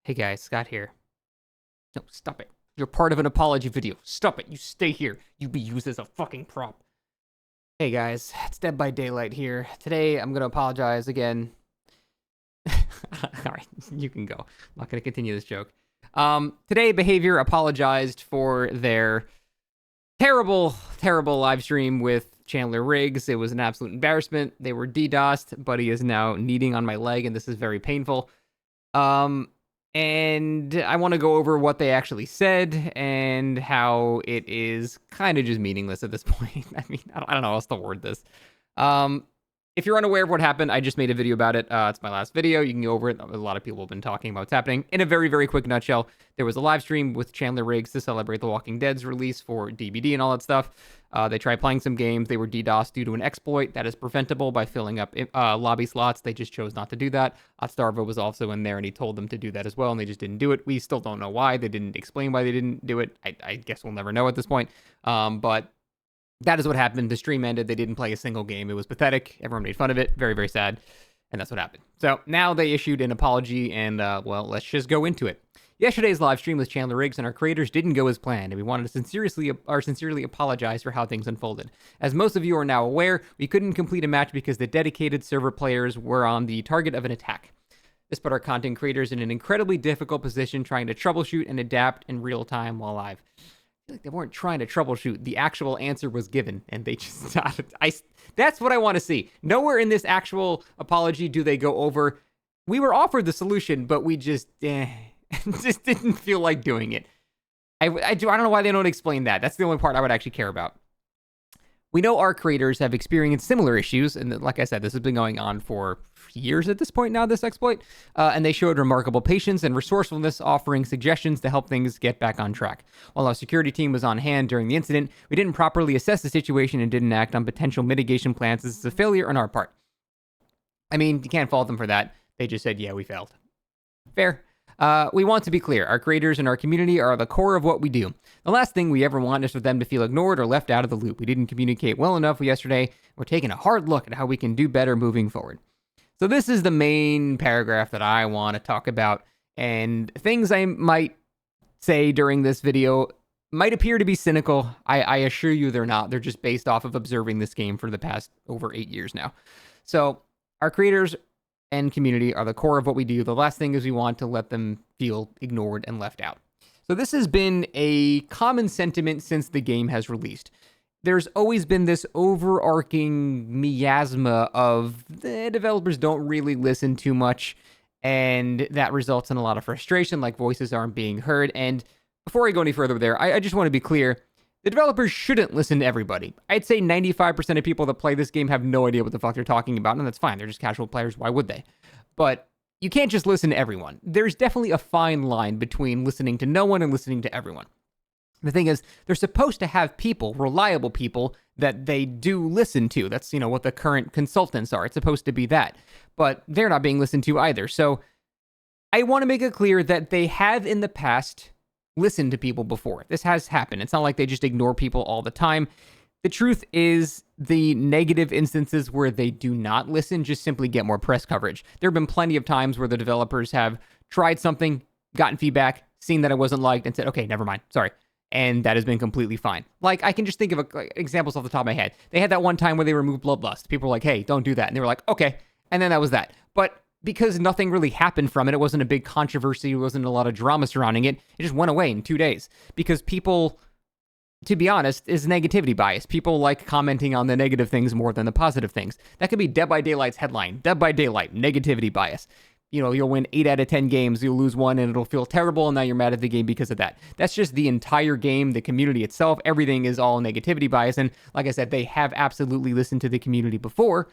Hey guys, Scott here. No, stop it. You're part of an apology video. Stop it. You stay here. You be used as a fucking prop. Hey guys, it's Dead by Daylight here. Today I'm gonna apologize again. Alright, you can go. I'm not gonna continue this joke. Today Behaviour apologized for their terrible, terrible live stream with Chandler Riggs. It was an absolute embarrassment. They were DDoSed. Buddy is now kneading on my leg, and this is very painful. And I want to go over what they actually said and how it is kind of just meaningless at this point. I mean, I don't know how else to word this. If you're unaware of what happened, I just made a video about it. It's my last video. You can go over it. A lot of people have been talking about what's happening. In a very, very quick nutshell, there was a live stream with Chandler Riggs to celebrate The Walking Dead's release for DBD and all that stuff. They tried playing some games. They were DDoSed due to an exploit that is preventable by filling up lobby slots. They just chose not to do that. Otstarva was also in there, and he told them to do that as well, and they just didn't do it. We still don't know why. They didn't explain why they didn't do it. I guess we'll never know at this point. But that is what happened. The stream ended. They didn't play a single game. It was pathetic. Everyone made fun of it. Very, very sad. And that's what happened. So now they issued an apology, and, well, let's just go into it. Yesterday's live stream with Chandler Riggs and our creators didn't go as planned, and we wanted to sincerely apologize for how things unfolded. As most of you are now aware, we couldn't complete a match because the dedicated server players were on the target of an attack. This put our content creators in an incredibly difficult position trying to troubleshoot and adapt in real time while live. I feel like they weren't trying to troubleshoot. The actual answer was given, and they just... That's what I want to see. Nowhere in this actual apology do they go over, we were offered the solution, but we just didn't feel like doing it. I don't know why they don't explain that. That's the only part I would actually care about. We know our creators have experienced similar issues, and like I said, this has been going on for years at this point now, this exploit, and they showed remarkable patience and resourcefulness, offering suggestions to help things get back on track. While our security team was on hand during the incident, we didn't properly assess the situation and didn't act on potential mitigation plans. This is a failure on our part. I mean, you can't fault them for that. They just said, yeah, we failed. Fair. We want to be clear. Our creators and our community are the core of what we do. The last thing we ever want is for them to feel ignored or left out of the loop. We didn't communicate well enough yesterday. We're taking a hard look at how we can do better moving forward. So this is the main paragraph that I want to talk about, and things I might say during this video might appear to be cynical. I assure you they're not. They're just based off of observing this game for the past over 8 years now. So our creators and community are the core of what we do. The last thing is we want to let them feel ignored and left out. So this has been a common sentiment since the game has released. There's always been this overarching miasma of the developers don't really listen too much, and that results in a lot of frustration, like voices aren't being heard. And before I go any further there, I just want to be clear. The developers shouldn't listen to everybody. I'd say 95% of people that play this game have no idea what the fuck they're talking about, and that's fine. They're just casual players. Why would they? But you can't just listen to everyone. There's definitely a fine line between listening to no one and listening to everyone. The thing is, they're supposed to have people, reliable people, that they do listen to. That's, what the current consultants are. It's supposed to be that. But they're not being listened to either. So I want to make it clear that they have in the past listened to people before. This has happened. It's not like they just ignore people all the time. The truth is, the negative instances where they do not listen just simply get more press coverage. There have been plenty of times where the developers have tried something, gotten feedback, seen that it wasn't liked, and said, okay, never mind, sorry. And that has been completely fine. Like, I can just think of examples off the top of my head. They had that one time where they removed Bloodlust. People were like, hey, don't do that. And they were like, okay. And then that was that. But because nothing really happened from it, it wasn't a big controversy, it wasn't a lot of drama surrounding it, it just went away in 2 days. Because people, to be honest, is negativity bias. People like commenting on the negative things more than the positive things. That could be Dead by Daylight's headline. Dead by Daylight, negativity bias. You'll win 8 out of 10 games, you'll lose one, and it'll feel terrible, and now you're mad at the game because of that. That's just the entire game, the community itself. Everything is all negativity bias, and like I said, they have absolutely listened to the community before,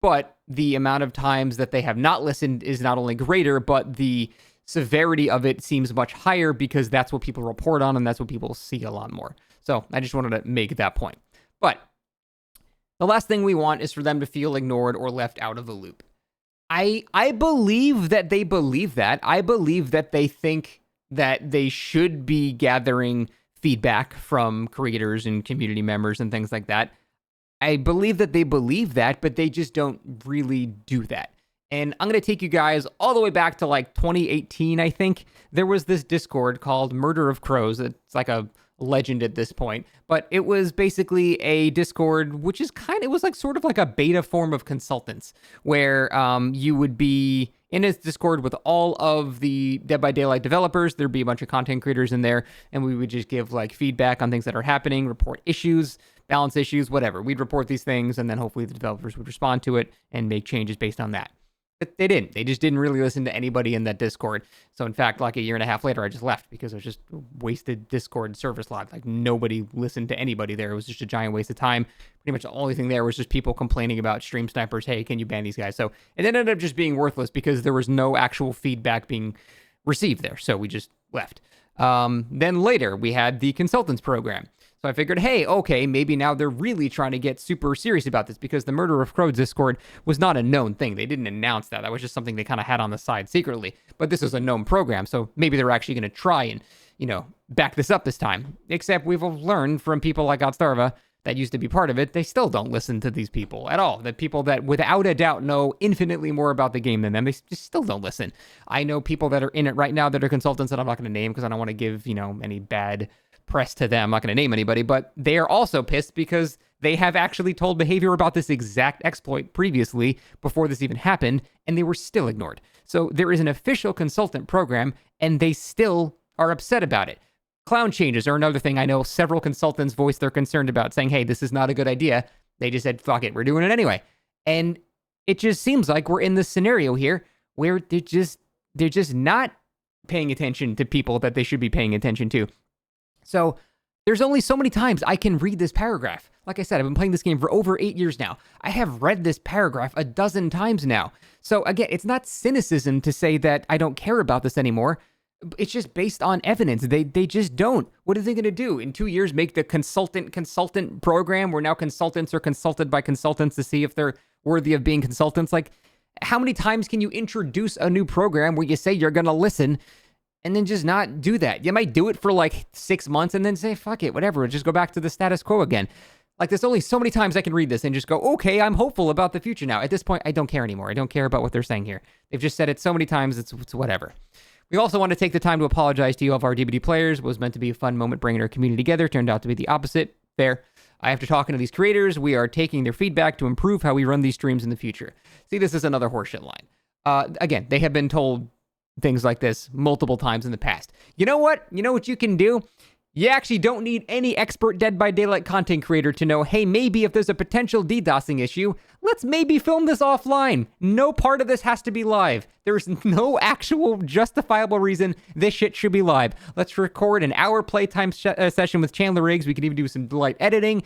but the amount of times that they have not listened is not only greater, but the severity of it seems much higher because that's what people report on, and that's what people see a lot more. So I just wanted to make that point. But the last thing we want is for them to feel ignored or left out of the loop. I believe that they believe that. I believe that they think that they should be gathering feedback from creators and community members and things like that. I believe that they believe that, but they just don't really do that. And I'm going to take you guys all the way back to like 2018, I think. There was this Discord called Murder of Crows. It's like a legend at this point, but it was basically a Discord, which is it was like sort of like a beta form of consultants, where you would be in a Discord with all of the Dead by Daylight developers. There'd be a bunch of content creators in there, and we would just give like feedback on things that are happening, report issues, balance issues, whatever. We'd report these things, and then hopefully the developers would respond to it and make changes based on that. But they didn't. They just didn't really listen to anybody in that Discord. So in fact, like a year and a half later, I just left because it was just wasted Discord service slot. Like nobody listened to anybody there. It was just a giant waste of time. Pretty much the only thing there was just people complaining about stream snipers. Hey, can you ban these guys? So it ended up just being worthless because there was no actual feedback being received there. So we just left. Then later we had the consultants program. So I figured, hey, okay, maybe now they're really trying to get super serious about this, because the Murder of Crows Discord was not a known thing. They didn't announce that. That was just something they kind of had on the side secretly. But this is a known program, so maybe they're actually going to try and, back this up this time. Except we've learned from people like Godstarva that used to be part of it, they still don't listen to these people at all. The people that without a doubt know infinitely more about the game than them, they just still don't listen. I know people that are in it right now that are consultants that I'm not going to name because I don't want to give, any bad press to them. I'm not going to name anybody, but they are also pissed because they have actually told Behaviour about this exact exploit previously before this even happened, and they were still ignored. So there is an official consultant program, and they still are upset about it. Clown changes are another thing I know several consultants voiced their concern about, saying, hey, this is not a good idea. They just said, fuck it, we're doing it anyway. And it just seems like we're in this scenario here where they're just not paying attention to people that they should be paying attention to. So there's only so many times I can read this paragraph. Like I said, I've been playing this game for over 8 years now. I have read this paragraph a dozen times now. So again, it's not cynicism to say that I don't care about this anymore. It's just based on evidence. They just don't. What are they going to do? In 2 years, make the consultant program where now consultants are consulted by consultants to see if they're worthy of being consultants? Like, how many times can you introduce a new program where you say you're going to listen and then just not do that? You might do it for like 6 months and then say, fuck it, whatever, just go back to the status quo again. Like, there's only so many times I can read this and just go, okay, I'm hopeful about the future now. At this point, I don't care anymore. I don't care about what they're saying here. They've just said it so many times, it's whatever. We also want to take the time to apologize to you, all of our DBD players. It was meant to be a fun moment bringing our community together. Turned out to be the opposite. Fair. After talking to these creators, we are taking their feedback to improve how we run these streams in the future. See, this is another horseshit line. Again, they have been told things like this multiple times in the past. You know what? You know what you can do? You actually don't need any expert Dead by Daylight content creator to know, hey, maybe if there's a potential DDoSing issue, let's maybe film this offline. No part of this has to be live. There's no actual justifiable reason this shit should be live. Let's record an hour playtime session with Chandler Riggs. We can even do some light editing,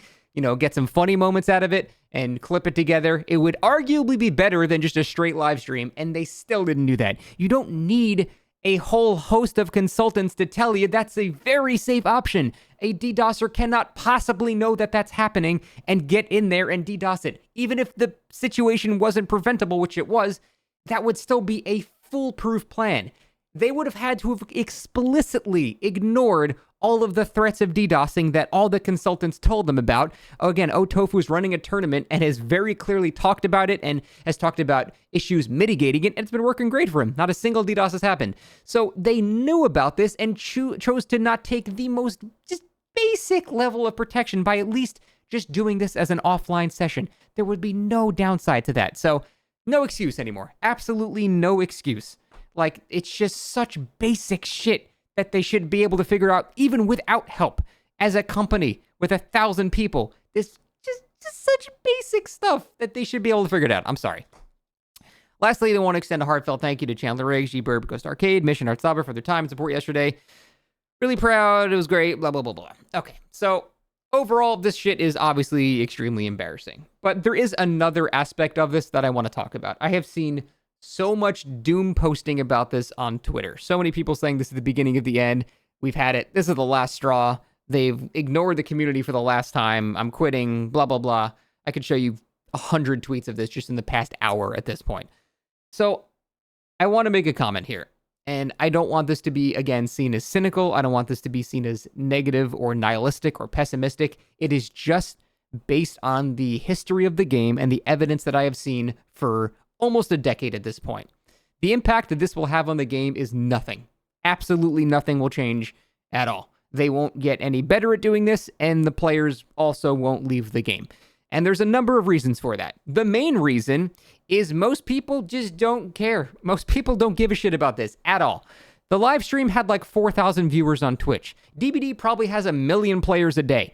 get some funny moments out of it and clip it together. It would arguably be better than just a straight live stream, and they still didn't do that. You don't need a whole host of consultants to tell you that's a very safe option. A DDoSer cannot possibly know that that's happening and get in there and DDoS it. Even if the situation wasn't preventable, which it was, that would still be a foolproof plan. They would have had to have explicitly ignored all of the threats of DDoSing that all the consultants told them about. Again, Otofu is running a tournament and has very clearly talked about it and has talked about issues mitigating it, and it's been working great for him. Not a single DDoS has happened. So they knew about this and chose to not take the most just basic level of protection by at least just doing this as an offline session. There would be no downside to that. So no excuse anymore. Absolutely no excuse. Like, it's just such basic shit that they should be able to figure out even without help. As a company with 1,000 people, this just such basic stuff that they should be able to figure it out. I'm sorry. Lastly, they want to extend a heartfelt thank you to Chandler Riggs, G-Burb, Ghost Arcade, Mission Art Saber for their time and support yesterday. Really proud. It was great. Blah, blah, blah, blah. Okay, so overall, this shit is obviously extremely embarrassing. But there is another aspect of this that I want to talk about. I have seen so much doom posting about this on Twitter. So many people saying this is the beginning of the end. We've had it. This is the last straw. They've ignored the community for the last time. I'm quitting, blah, blah, blah. I could show you 100 tweets of this just in the past hour at this point. So I want to make a comment here. And I don't want this to be, again, seen as cynical. I don't want this to be seen as negative or nihilistic or pessimistic. It is just based on the history of the game and the evidence that I have seen for almost a decade at this point. The impact that this will have on the game is nothing. Absolutely nothing will change at all. They won't get any better at doing this, and the players also won't leave the game. And there's a number of reasons for that. The main reason is most people just don't care. Most people don't give a shit about this at all. The live stream had like 4,000 viewers on Twitch. DBD probably has 1 million players a day.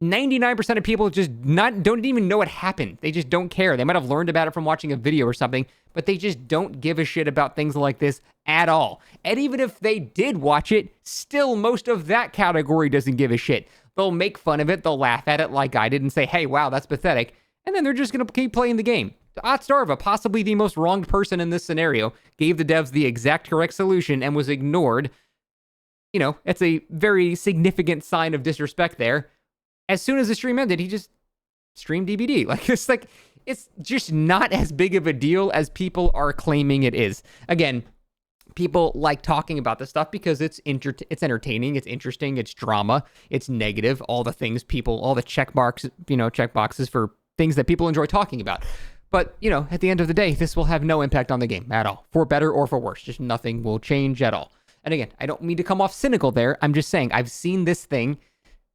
99% of people just don't even know what happened. They just don't care. They might have learned about it from watching a video or something, but they just don't give a shit about things like this at all. And even if they did watch it, still most of that category doesn't give a shit. They'll make fun of it, they'll laugh at it like I did and say, hey, wow, that's pathetic. And then they're just going to keep playing the game. Otstarva, possibly the most wronged person in this scenario, gave the devs the exact correct solution and was ignored. You know, it's a very significant sign of disrespect there. As soon as the stream ended, he just streamed DBD. It's just not as big of a deal as people are claiming it is. Again, people like talking about this stuff because it's entertaining, it's interesting, it's drama, it's negative, all the things people, all the checkboxes for things that people enjoy talking about. But, at the end of the day, this will have no impact on the game at all, for better or for worse. Just nothing will change at all. And again, I don't mean to come off cynical there. I'm just saying I've seen this thing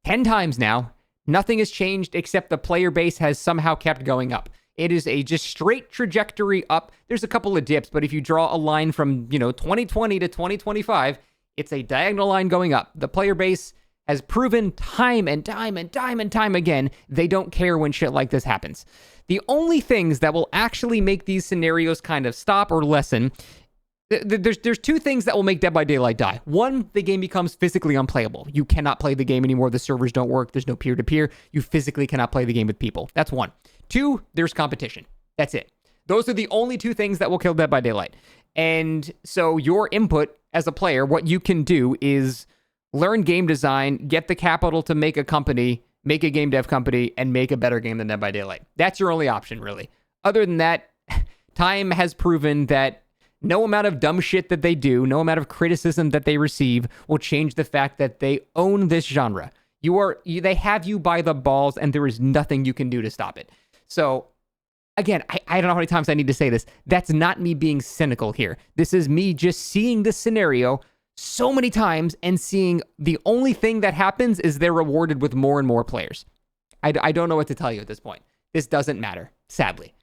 10 times now. Nothing has changed except the player base has somehow kept going up. It is a just straight trajectory up. There's a couple of dips, but if you draw a line from, 2020 to 2025, it's a diagonal line going up. The player base has proven time and time and time and time again, they don't care when shit like this happens. The only things that will actually make these scenarios kind of stop or lessen, there's two things that will make Dead by Daylight die. One, the game becomes physically unplayable. You cannot play the game anymore. The servers don't work. There's no peer-to-peer. You physically cannot play the game with people. That's one. Two, there's competition. That's it. Those are the only two things that will kill Dead by Daylight. And so your input as a player, what you can do is learn game design, get the capital to make a company, make a game dev company, and make a better game than Dead by Daylight. That's your only option, really. Other than that, time has proven that no amount of dumb shit that they do, no amount of criticism that they receive will change the fact that they own this genre. They have you by the balls, and there is nothing you can do to stop it. So, again, I don't know how many times I need to say this. That's not me being cynical here. This is me just seeing this scenario so many times and seeing the only thing that happens is they're rewarded with more and more players. I don't know what to tell you at this point. This doesn't matter, sadly.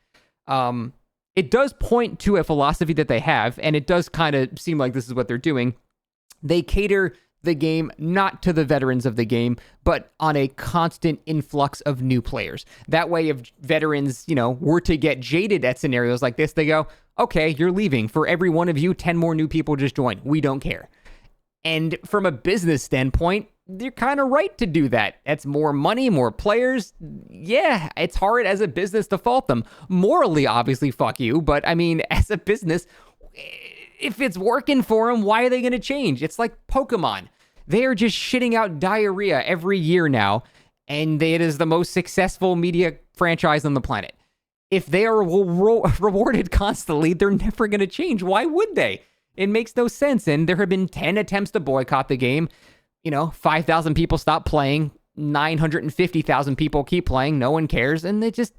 It does point to a philosophy that they have, and it does kind of seem like this is what they're doing. They cater the game not to the veterans of the game, but on a constant influx of new players. That way, if veterans, were to get jaded at scenarios like this, they go, okay, you're leaving. For every one of you, 10 more new people just join. We don't care. And from a business standpoint, they're kind of right to do that. It's more money, more players. Yeah, it's hard as a business to fault them. Morally, obviously, fuck you. But I mean, as a business, if it's working for them, why are they going to change? It's like Pokemon. They are just shitting out diarrhea every year now. And it is the most successful media franchise on the planet. If they are rewarded constantly, they're never going to change. Why would they? It makes no sense. And there have been 10 attempts to boycott the game. 5,000 people stop playing, 950,000 people keep playing, no one cares, and they just,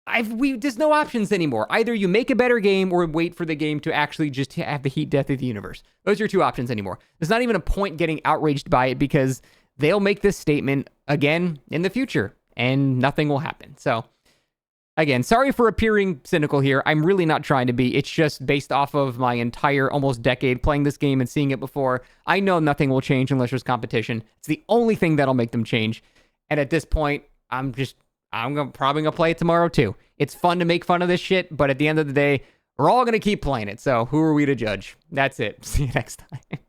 there's no options anymore. Either you make a better game or wait for the game to actually just have the heat death of the universe. Those are your two options anymore. There's not even a point getting outraged by it because they'll make this statement again in the future, and nothing will happen. So, again, sorry for appearing cynical here. I'm really not trying to be. It's just based off of my entire almost decade playing this game and seeing it before. I know nothing will change unless there's competition. It's the only thing that'll make them change. And at this point, I'm probably going to play it tomorrow too. It's fun to make fun of this shit, but at the end of the day, we're all going to keep playing it. So who are we to judge? That's it. See you next time.